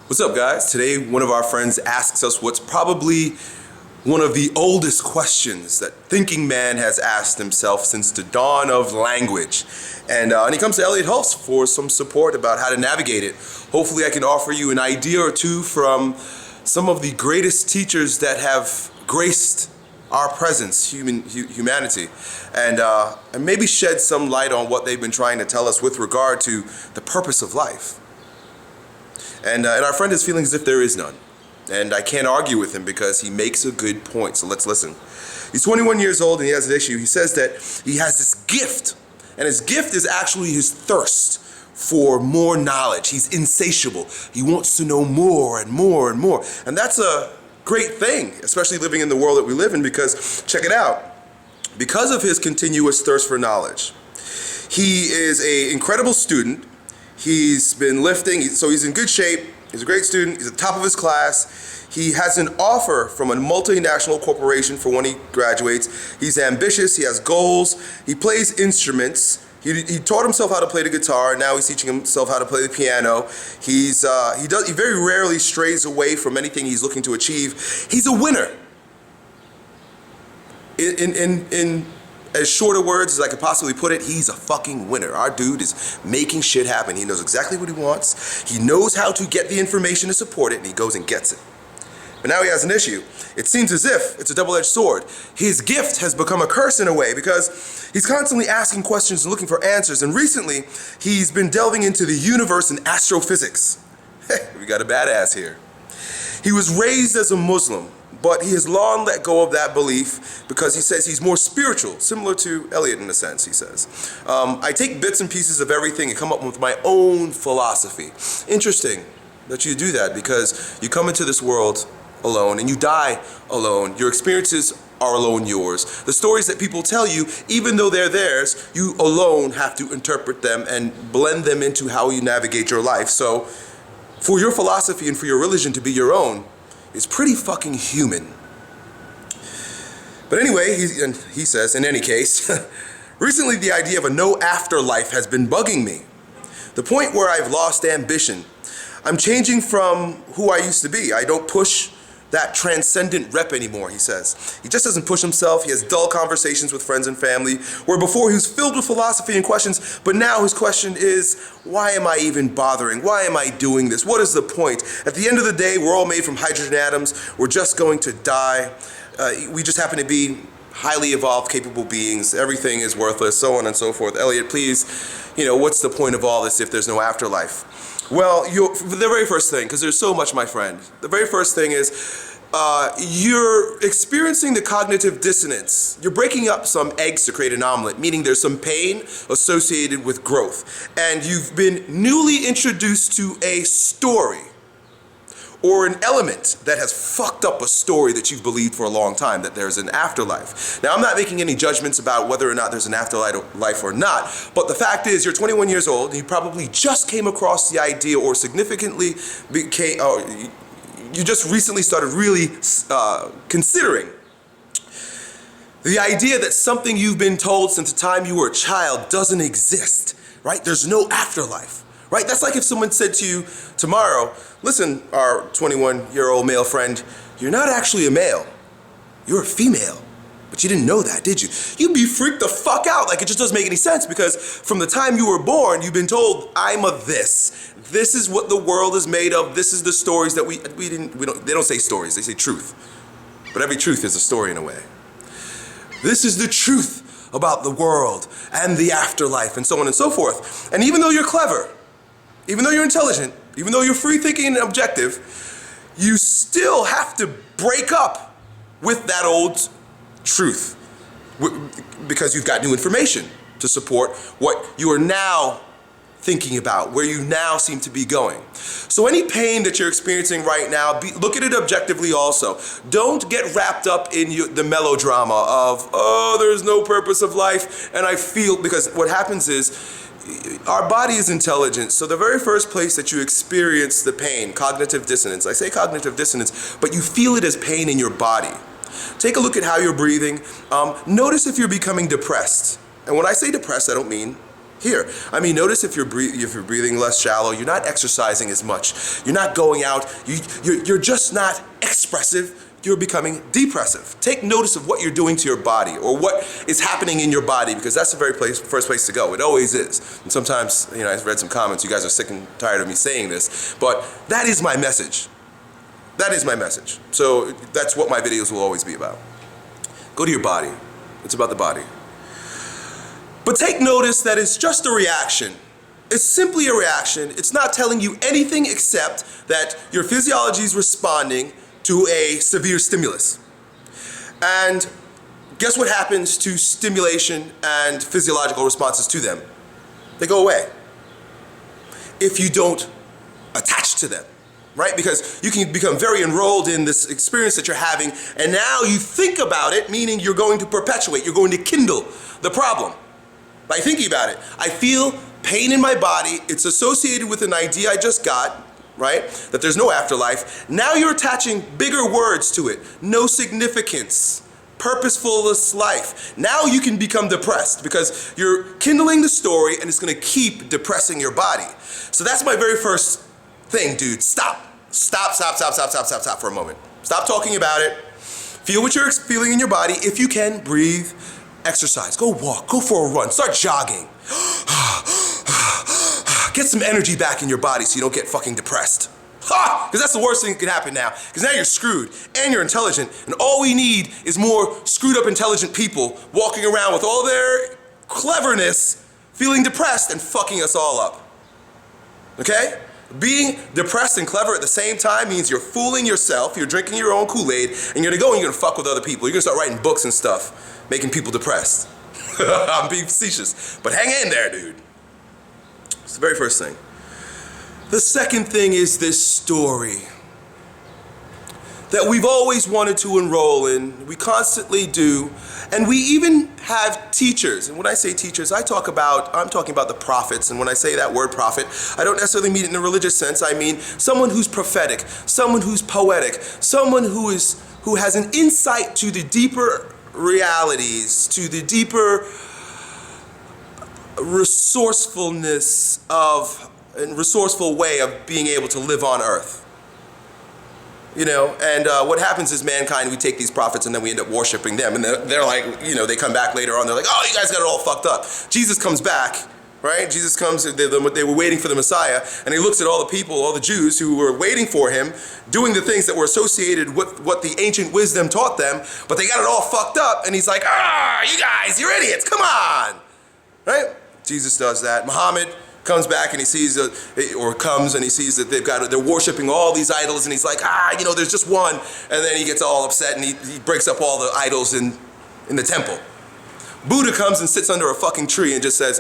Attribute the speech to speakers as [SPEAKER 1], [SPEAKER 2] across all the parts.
[SPEAKER 1] What's up, guys? Today, one of our friends asks us what's probably one of the oldest questions that thinking man has asked himself since the dawn of language. And he comes to Elliot Hulse for some support about how to navigate it. Hopefully, I can offer you an idea or two from some of the greatest teachers that have graced our presence, humanity, and maybe shed some light on what they've been trying to tell us with regard to the purpose of life. And our friend is feeling as if there is none. And I can't argue with him because he makes a good point. So let's listen. He's 21 years old and he has an issue. He says that he has this gift. And his gift is actually his thirst for more knowledge. He's insatiable. He wants to know more and more and more. And that's a great thing, especially living in the world that we live in, because check it out. Because of his continuous thirst for knowledge, he is an incredible student. He's been lifting, so he's in good shape. He's a great student. He's at the top of his class. He has an offer from a multinational corporation for when he graduates. He's ambitious. He has goals. He plays instruments. He taught himself how to play the guitar. Now he's teaching himself how to play the piano. He very rarely strays away from anything he's looking to achieve. He's a winner. In as short of words as I could possibly put it, he's a fucking winner. Our dude is making shit happen. He knows exactly what he wants. He knows how to get the information to support it, and he goes and gets it. But now he has an issue. It seems as if it's a double-edged sword. His gift has become a curse in a way because he's constantly asking questions and looking for answers. And recently, he's been delving into the universe and astrophysics. We got a badass here. He was raised as a Muslim, but he has long let go of that belief because he says he's more spiritual, similar to Elliot in a sense, he says. I take bits and pieces of everything and come up with my own philosophy. Interesting that you do that because you come into this world alone and you die alone. Your experiences are alone yours. The stories that people tell you, even though they're theirs, you alone have to interpret them and blend them into how you navigate your life. So for your philosophy and for your religion to be your own, it's pretty fucking human. But anyway, he says, in any case, recently the idea of a no afterlife has been bugging me. The point where I've lost ambition. I'm changing from who I used to be. I don't push that transcendent rep anymore, he says. He just doesn't push himself. He has dull conversations with friends and family, where before he was filled with philosophy and questions, but now his question is, why am I even bothering? Why am I doing this? What is the point? At the end of the day, we're all made from hydrogen atoms. We're just going to die. We just happen to be highly evolved, capable beings. Everything is worthless, so on and so forth. Elliot, please, what's the point of all this if there's no afterlife? Well, the very first thing, because there's so much, my friend, the very first thing is you're experiencing the cognitive dissonance. You're breaking up some eggs to create an omelet, meaning there's some pain associated with growth. And you've been newly introduced to a story or an element that has fucked up a story that you've believed for a long time, that there's an afterlife. Now, I'm not making any judgments about whether or not there's an afterlife or not, but the fact is, you're 21 years old, and you probably just came across the idea or significantly became, you just recently started really considering the idea that something you've been told since the time you were a child doesn't exist, right? There's no afterlife. Right? That's like if someone said to you tomorrow, listen, our 21-year-old male friend, you're not actually a male. You're a female. But you didn't know that, did you? You'd be freaked the fuck out. Like, it just doesn't make any sense because from the time you were born, you've been told, I'm a this. This is what the world is made of. This is the stories that they don't say stories, they say truth. But every truth is a story in a way. This is the truth about the world and the afterlife and so on and so forth. And even though you're clever, even though you're intelligent, even though you're free-thinking and objective, you still have to break up with that old truth because you've got new information to support what you are now thinking about, where you now seem to be going. So any pain that you're experiencing right now, look at it objectively also. Don't get wrapped up in the melodrama of, oh, there's no purpose of life, and I feel, because what happens is, our body is intelligent, so the very first place that you experience the pain, cognitive dissonance, I say cognitive dissonance, but you feel it as pain in your body. Take a look at how you're breathing. Notice if you're becoming depressed. And when I say depressed, I don't mean here. I mean, notice if you're breathing less shallow, you're not exercising as much. You're not going out. You're just not expressive. You're becoming depressive. Take notice of what you're doing to your body or what is happening in your body, because that's the very first place to go. It always is. And sometimes, I've read some comments. You guys are sick and tired of me saying this, but that is my message. That is my message. So that's what my videos will always be about. Go to your body. It's about the body. But take notice that it's just a reaction. It's simply a reaction. It's not telling you anything except that your physiology is responding to a severe stimulus. And guess what happens to stimulation and physiological responses to them? They go away if you don't attach to them, right? Because you can become very enrolled in this experience that you're having, and now you think about it, meaning you're going to perpetuate, you're going to kindle the problem. By thinking about it, I feel pain in my body, it's associated with an idea I just got, right? That there's no afterlife. Now you're attaching bigger words to it. No significance. Purposefulness life. Now you can become depressed because you're kindling the story and it's gonna keep depressing your body. So that's my very first thing, dude. Stop for a moment. Stop talking about it. Feel what you're feeling in your body. If you can, breathe, exercise. Go walk, go for a run, start jogging. Get some energy back in your body so you don't get fucking depressed. Because that's the worst thing that could happen now. Because now you're screwed and you're intelligent, and all we need is more screwed up intelligent people walking around with all their cleverness, feeling depressed and fucking us all up. Okay? Being depressed and clever at the same time means you're fooling yourself, you're drinking your own Kool-Aid, and you're gonna go and you're gonna fuck with other people. You're gonna start writing books and stuff, making people depressed. I'm being facetious, but hang in there, dude. It's the very first thing. The second thing is this story that we've always wanted to enroll in. We constantly do. And we even have teachers. And when I say teachers, I'm talking about the prophets. And when I say that word prophet, I don't necessarily mean it in a religious sense. I mean someone who's prophetic, someone who's poetic, someone who has an insight to the deeper realities, to the deeper resourcefulness and resourceful way of being able to live on earth. And what happens is mankind, we take these prophets and then we end up worshiping them. And they're like, they come back later on, they're like, oh, you guys got it all fucked up. Jesus comes back, right? Jesus comes, they were waiting for the Messiah, and he looks at all the people, all the Jews who were waiting for him, doing the things that were associated with what the ancient wisdom taught them, but they got it all fucked up, and he's like, you guys, you're idiots, come on, right? Jesus does that. Muhammad comes back and he sees, comes and he sees that they're worshiping all these idols, and he's like, there's just one, and then he gets all upset and he breaks up all the idols in the temple. Buddha comes and sits under a fucking tree and just says,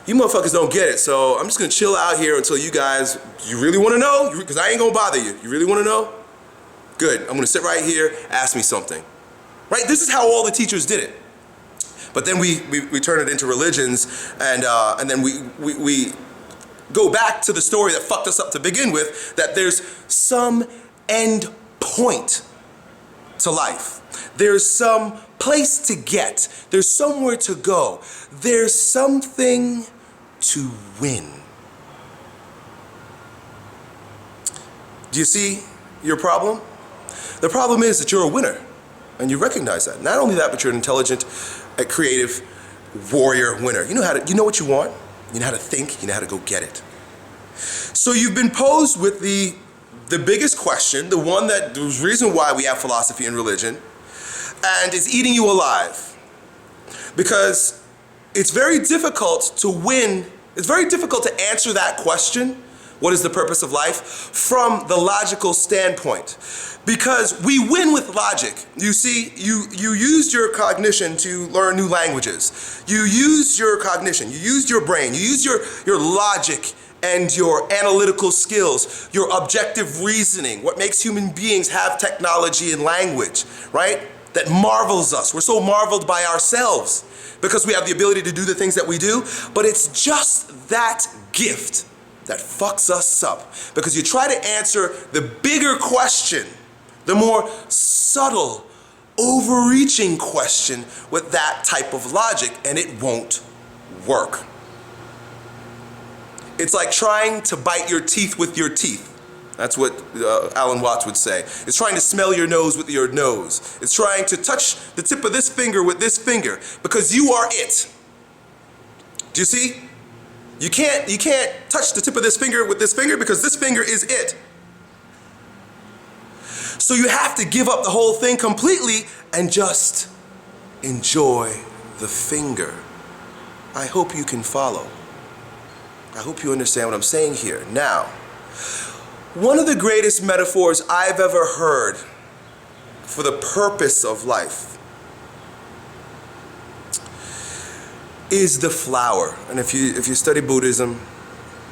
[SPEAKER 1] you motherfuckers don't get it, so I'm just gonna chill out here until you really wanna know? Because I ain't gonna bother you. You really wanna know? Good, I'm gonna sit right here, ask me something. Right, this is how all the teachers did it. But then we turn it into religions, and then we go back to the story that fucked us up to begin with, that there's some end point to life. There's some place to get. There's somewhere to go. There's something to win. Do you see your problem? The problem is that you're a winner, and you recognize that. Not only that, but you're an intelligent, a creative warrior winner. You know what you want. You know how to think. You know how to go get it. So you've been posed with the biggest question, the reason why we have philosophy and religion, and it's eating you alive. Because it's very difficult to win. It's very difficult to answer that question, what is the purpose of life, from the logical standpoint. Because we win with logic. You see, you used your cognition to learn new languages. You used your cognition, you used your brain, you used your logic and your analytical skills, your objective reasoning, what makes human beings have technology and language, right? That marvels us. We're so marveled by ourselves because we have the ability to do the things that we do, but it's just that gift that fucks us up. Because you try to answer the bigger question, the more subtle, overreaching question with that type of logic, and it won't work. It's like trying to bite your teeth with your teeth. That's what Alan Watts would say. It's trying to smell your nose with your nose. It's trying to touch the tip of this finger with this finger because you are it. Do you see? You can't touch the tip of this finger with this finger because this finger is it. So you have to give up the whole thing completely and just enjoy the finger. I hope you can follow. I hope you understand what I'm saying here. Now, one of the greatest metaphors I've ever heard for the purpose of life is the flower. And if you study Buddhism,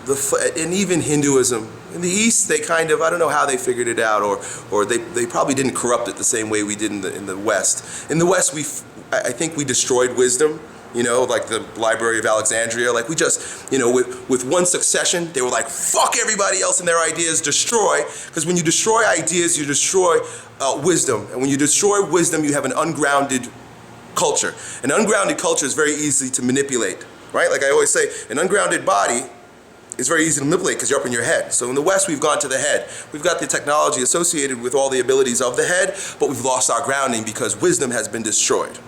[SPEAKER 1] and even Hinduism, in the East they kind of, I don't know how they figured it out, or they probably didn't corrupt it the same way we did in the West. In the West, I think we destroyed wisdom. You know, like the Library of Alexandria, like we just, you know, with one succession, they were like, fuck everybody else and their ideas, destroy. Because when you destroy ideas, you destroy wisdom. And when you destroy wisdom, you have an ungrounded culture. An ungrounded culture is very easy to manipulate, right? Like I always say, an ungrounded body is very easy to manipulate because you're up in your head. So in the West, we've gone to the head. We've got the technology associated with all the abilities of the head, but we've lost our grounding because wisdom has been destroyed.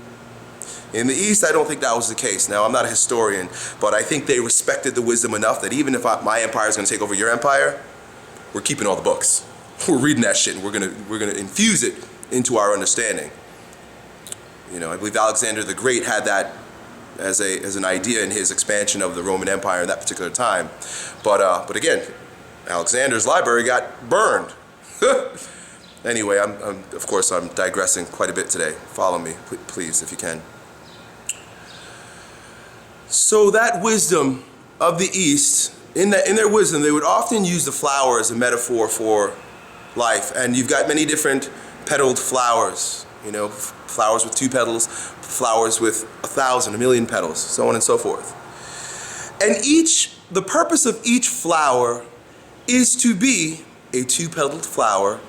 [SPEAKER 1] In the East, I don't think that was the case. Now, I'm not a historian, but I think they respected the wisdom enough that even if my empire is going to take over your empire, we're keeping all the books. We're reading that shit, and we're gonna infuse it into our understanding. You know, I believe Alexander the Great had that as an idea in his expansion of the Roman Empire at that particular time. But again, Alexander's library got burned. Anyway, of course I'm digressing quite a bit today. Follow me, please, if you can. So that wisdom of the East, in their wisdom, they would often use the flower as a metaphor for life. And you've got many different petaled flowers, you know, flowers with 2 petals, flowers with 1,000, 1,000,000 petals, so on and so forth. And the purpose of each flower is to be a 2-petaled flower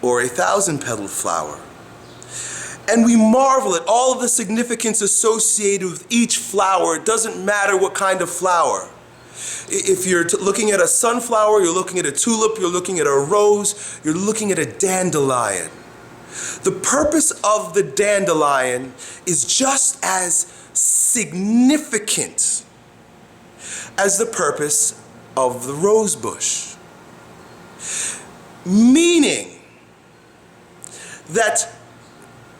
[SPEAKER 1] or a 1,000-petaled flower. And we marvel at all of the significance associated with each flower. It doesn't matter what kind of flower. If you're looking at a sunflower, you're looking at a tulip, you're looking at a rose, you're looking at a dandelion. The purpose of the dandelion is just as significant as the purpose of the rose bush. Meaning that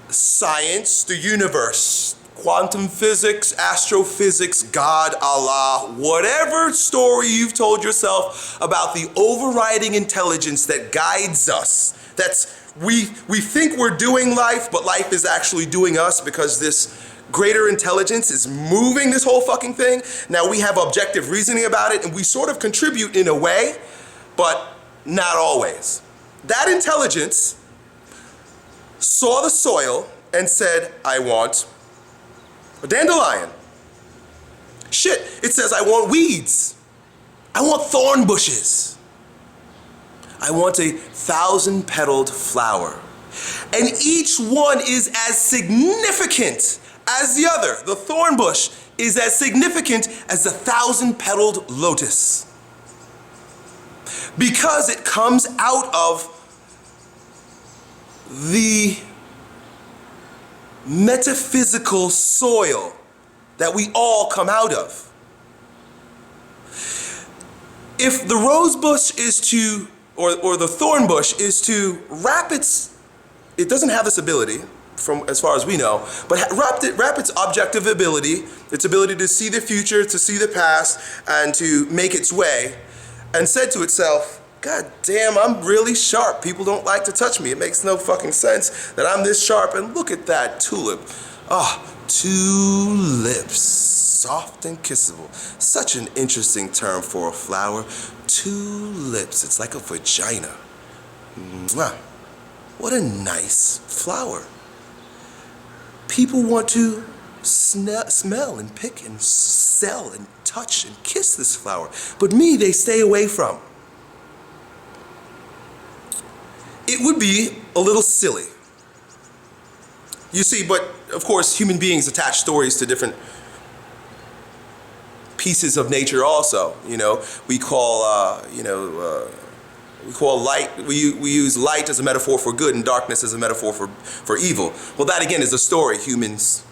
[SPEAKER 1] science, the universe, quantum physics, astrophysics, God, Allah, whatever story you've told yourself about the overriding intelligence that guides us, we think we're doing life, but life is actually doing us because this greater intelligence is moving this whole fucking thing. Now we have objective reasoning about it and we sort of contribute in a way, but not always. That intelligence saw the soil and said, I want a dandelion. Shit, it says I want weeds. I want thorn bushes. I want a 1,000-petaled flower. And each one is as significant as the other. The thorn bush is as significant as the 1,000-petaled lotus. Because it comes out of the metaphysical soil that we all come out of. If the rose bush is to, or the thorn bush is to wrap it doesn't have this ability, from as far as we know, but wrap its objective ability, its ability to see the future, to see the past, and to make its way, and said to itself, God damn, I'm really sharp. People don't like to touch me. It makes no fucking sense that I'm this sharp. And look at that tulip. Ah, 2 lips, soft and kissable. Such an interesting term for a flower. 2 lips. It's like a vagina. Mwah. What a nice flower. People want to smell and pick and sell and touch and kiss this flower. But me, they stay away from. It would be a little silly. You see, but of course human beings attach stories to different pieces of nature also. We call light, we use light as a metaphor for good and darkness as a metaphor for evil. Well, that again is a story, humans.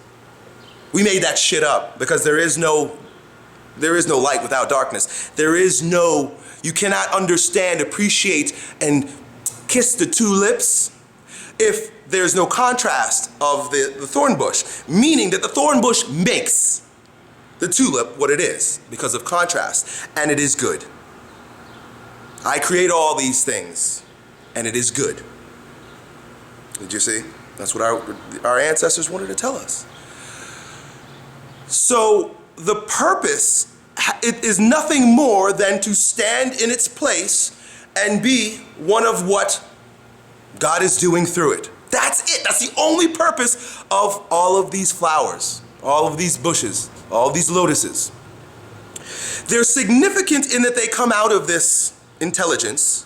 [SPEAKER 1] We made that shit up because there is no light without darkness. You cannot understand, appreciate, and kiss the tulips if there's no contrast of the thorn bush, meaning that the thorn bush makes the tulip what it is because of contrast, and it is good. I create all these things, and it is good. Did you see? That's what our ancestors wanted to tell us. So the purpose, it is nothing more than to stand in its place and be one of what God is doing through it. That's it. That's the only purpose of all of these flowers, all of these bushes, all of these lotuses. They're significant in that they come out of this intelligence,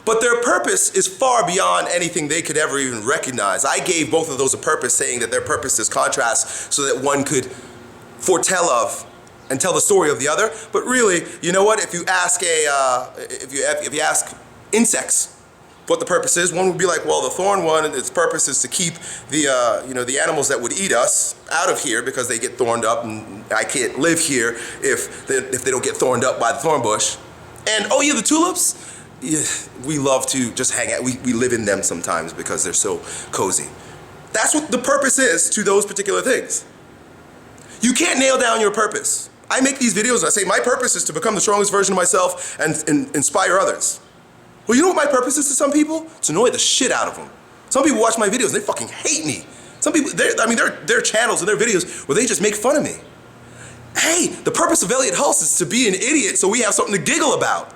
[SPEAKER 1] but their purpose is far beyond anything they could ever even recognize. I gave both of those a purpose, saying that their purpose is contrast so that one could foretell of and tell the story of the other. But really, you know what? If you ask if you ask insects what the purpose is, one would be like, well, the thorn one, its purpose is to keep the animals that would eat us out of here because they get thorned up, and I can't live here if they don't get thorned up by the thorn bush. And oh yeah, the tulips, yeah, we love to just hang out. We live in them sometimes because they're so cozy. That's what the purpose is to those particular things. You can't nail down your purpose. I make these videos and I say my purpose is to become the strongest version of myself and inspire others. Well, you know what my purpose is to some people? To annoy the shit out of them. Some people watch my videos and they fucking hate me. Some people, there are channels and their videos where they just make fun of me. Hey, the purpose of Elliot Hulse is to be an idiot so we have something to giggle about.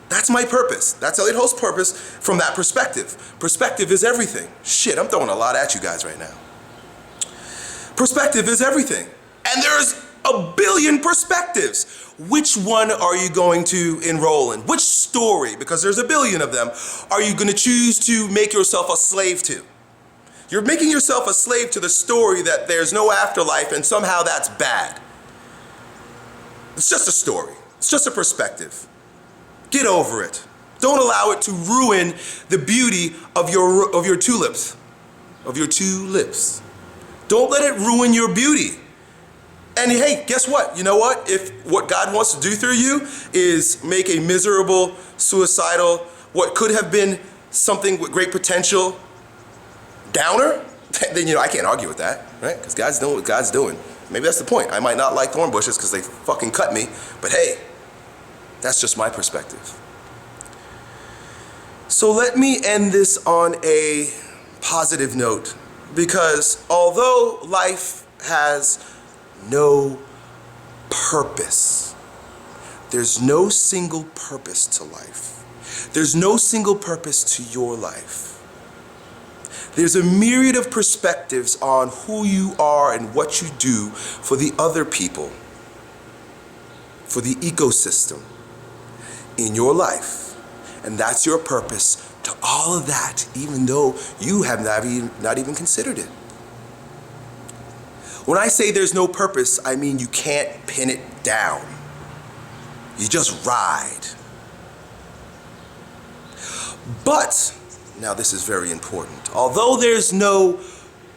[SPEAKER 1] That's my purpose. That's Elliot Hulse's purpose from that perspective. Perspective is everything. Shit, I'm throwing a lot at you guys right now. Perspective is everything. And there's a billion perspectives. Which one are you going to enroll in? Which story, because there's a billion of them, are you going to choose to make yourself a slave to? You're making yourself a slave to the story that there's no afterlife and somehow that's bad. It's just a story. It's just a perspective. Get over it. Don't allow it to ruin the beauty of your tulips, of your two lips. Don't let it ruin your beauty. And hey, guess what? You know what? If what God wants to do through you is make a miserable, suicidal, what could have been something with great potential downer, then I can't argue with that, right? Because God's doing what God's doing. Maybe that's the point. I might not like thorn bushes because they fucking cut me, but hey, that's just my perspective. So let me end this on a positive note, because although life has no purpose, there's no single purpose to life. There's no single purpose to your life. There's a myriad of perspectives on who you are and what you do for the other people, for the ecosystem in your life. And that's your purpose to all of that, even though you have not even considered it. When I say there's no purpose, I mean you can't pin it down. You just ride. But, now this is very important, although there's no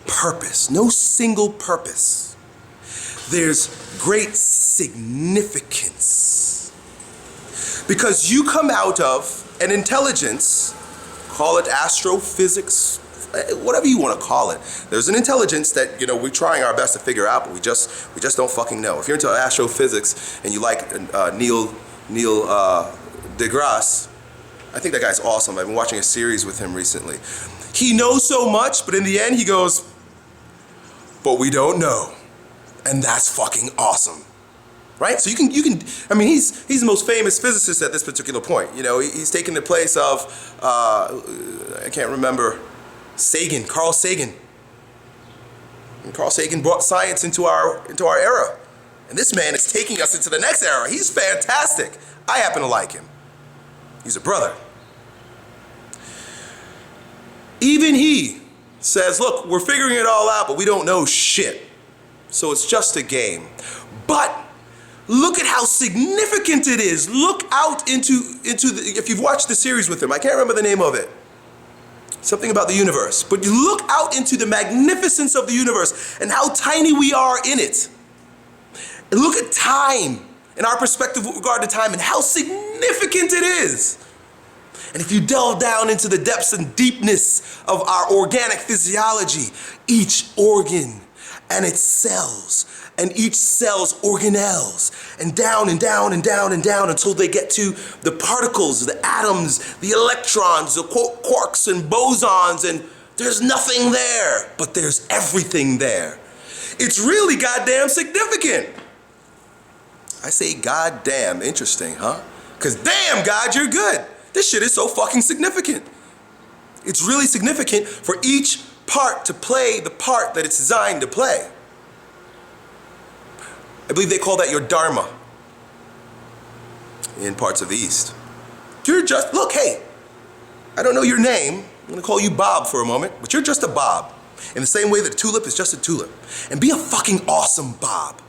[SPEAKER 1] purpose, no single purpose, there's great significance. Because you come out of an intelligence, call it astrophysics, whatever you want to call it. There's an intelligence that we're trying our best to figure out, but we just don't fucking know. If you're into astrophysics and you like Neil deGrasse, I think that guy's awesome. I've been watching a series with him recently. He knows so much, but in the end he goes, but we don't know, and that's fucking awesome. Right? So you can. I mean, he's the most famous physicist at this particular point. He's taken the place of I can't remember, Carl Sagan. And Carl Sagan brought science into our era, and this man is taking us into the next era. He's fantastic. I happen to like him. He's a brother. Even he says, look, we're figuring it all out, but we don't know shit. So it's just a game. But Look at how significant it is. Look out into the, if you've watched the series with him, I can't remember the name of it. Something about the universe. But you look out into the magnificence of the universe and how tiny we are in it. And look at time and our perspective with regard to time and how significant it is. And if you delve down into the depths and deepness of our organic physiology, each organ and its cells, and each cell's organelles, and down and down and down and down until they get to the particles, the atoms, the electrons, the quarks and bosons, and there's nothing there, but there's everything there. It's really goddamn significant. I say goddamn, interesting, huh? Because damn, God, you're good. This shit is so fucking significant. It's really significant for each part to play the part that it's designed to play. I believe they call that your dharma in parts of the East. You're just, look, hey, I don't know your name. I'm gonna call you Bob for a moment, but you're just a Bob. In the same way that a tulip is just a tulip. And be a fucking awesome Bob.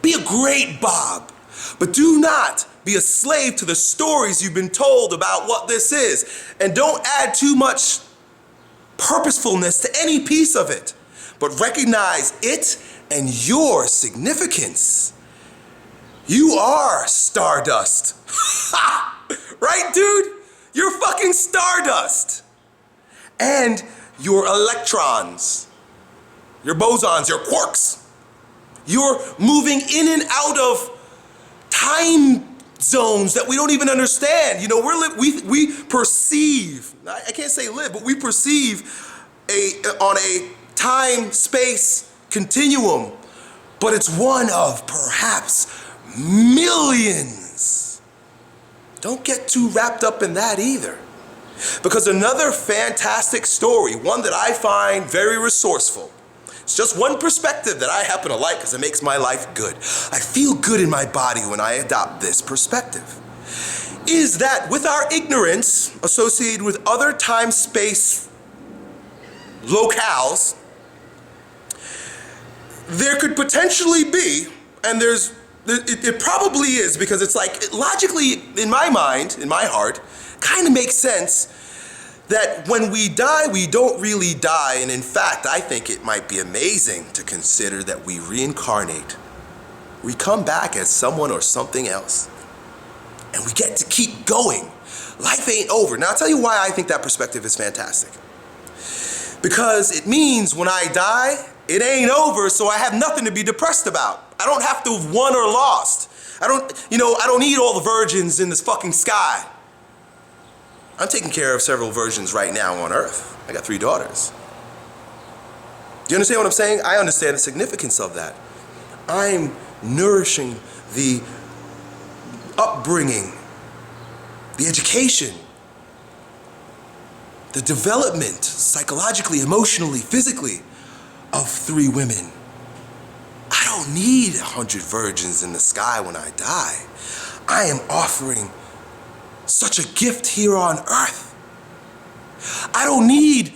[SPEAKER 1] Be a great Bob. But do not be a slave to the stories you've been told about what this is. And don't add too much purposefulness to any piece of it. But recognize it and your significance. You are stardust. Right, dude? You're fucking stardust. And your electrons, your bosons, your quarks. You're moving in and out of time zones that we don't even understand. You know, we perceive, I can't say live, but we perceive on a time-space continuum, but it's one of perhaps millions. Don't get too wrapped up in that either. Because another fantastic story, one that I find very resourceful, it's just one perspective that I happen to like because it makes my life good. I feel good in my body when I adopt this perspective. Is that with our ignorance associated with other time-space locales, there could potentially be, and it probably is, because it's like, logically, in my mind, in my heart, kind of makes sense that when we die, we don't really die. And in fact, I think it might be amazing to consider that we reincarnate. We come back as someone or something else. And we get to keep going. Life ain't over. Now, I'll tell you why I think that perspective is fantastic. Because it means when I die, it ain't over, so I have nothing to be depressed about. I don't have to have won or lost. I don't need all the virgins in this fucking sky. I'm taking care of several virgins right now on Earth. I got 3 daughters. Do you understand what I'm saying? I understand the significance of that. I'm nourishing the upbringing, the education, the development, psychologically, emotionally, physically, of 3 women. I don't need 100 virgins in the sky when I die. I am offering such a gift here on Earth. I don't need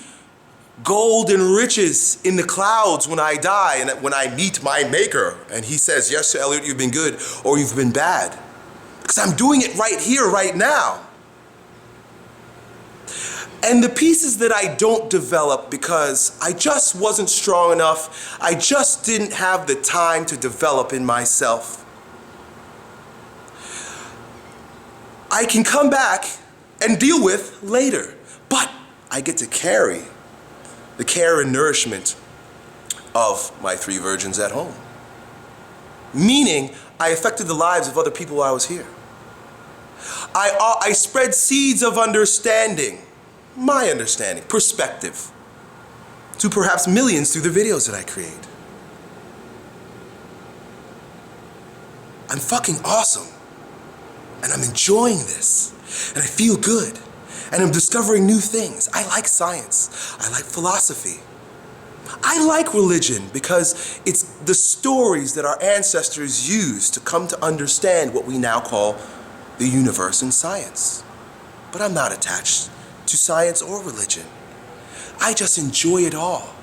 [SPEAKER 1] gold and riches in the clouds when I die and when I meet my maker and he says, yes, Elliot, you've been good or you've been bad. Because I'm doing it right here, right now. And the pieces that I don't develop because I just wasn't strong enough, I just didn't have the time to develop in myself, I can come back and deal with later. But I get to carry the care and nourishment of my 3 virgins at home. Meaning, I affected the lives of other people while I was here. I spread seeds of understanding, my understanding, perspective, to perhaps millions through the videos that I create. I'm fucking awesome. And I'm enjoying this. And I feel good. And I'm discovering new things. I like science. I like philosophy. I like religion because it's the stories that our ancestors used to come to understand what we now call the universe and science. But I'm not attached to science or religion. I just enjoy it all.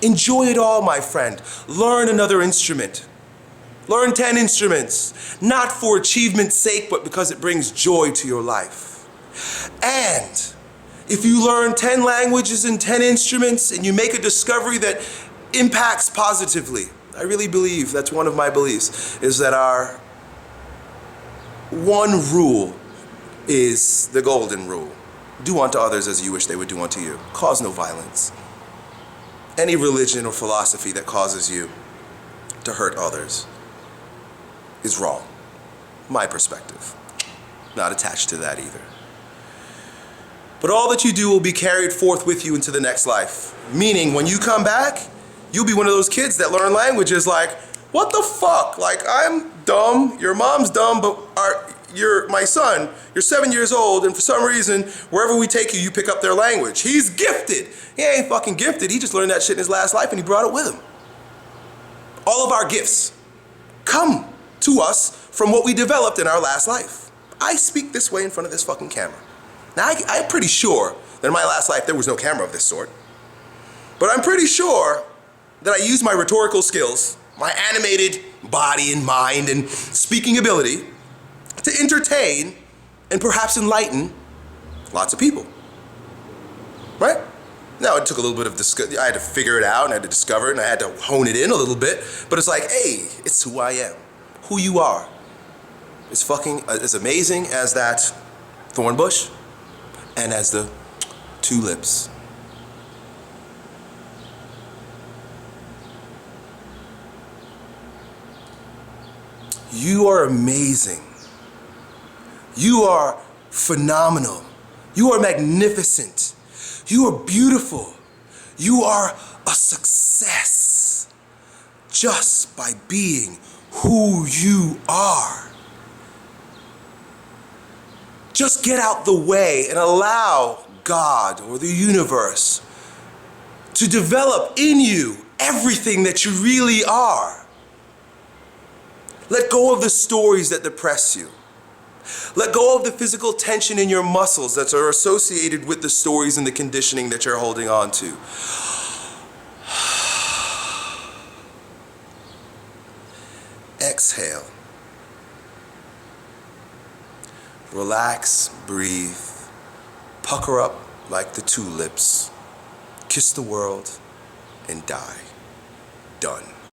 [SPEAKER 1] Enjoy it all, my friend. Learn another instrument. Learn 10 instruments, not for achievement's sake, but because it brings joy to your life. And if you learn 10 languages and 10 instruments and you make a discovery that impacts positively, I really believe, that's one of my beliefs, is that our one rule is the golden rule. Do unto others as you wish they would do unto you. Cause no violence. Any religion or philosophy that causes you to hurt others is wrong. My perspective. Not attached to that either. But all that you do will be carried forth with you into the next life. Meaning, when you come back, you'll be one of those kids that learn languages like, what the fuck? Like, I'm dumb, your mom's dumb, but you're my son, you're 7 years old, and for some reason, wherever we take you, you pick up their language. He's gifted. He ain't fucking gifted. He just learned that shit in his last life and he brought it with him. All of our gifts come to us from what we developed in our last life. I speak this way in front of this fucking camera. Now, I'm pretty sure that in my last life there was no camera of this sort. But I'm pretty sure that I used my rhetorical skills, my animated body and mind and speaking ability to entertain and perhaps enlighten lots of people. Right? Now, it took a little bit of I had to figure it out and I had to discover it and I had to hone it in a little bit. But it's like, hey, it's who I am. Who you are is fucking as amazing as that thorn bush and as the tulips. You are amazing. You are phenomenal. You are magnificent. You are beautiful. You are a success just by being who you are. Just get out the way and allow God or the universe to develop in you everything that you really are. Let go of the stories that depress you. Let go of the physical tension in your muscles that are associated with the stories and the conditioning that you're holding on to. Exhale. Relax, breathe, pucker up like the tulips, kiss the world, and die. Done.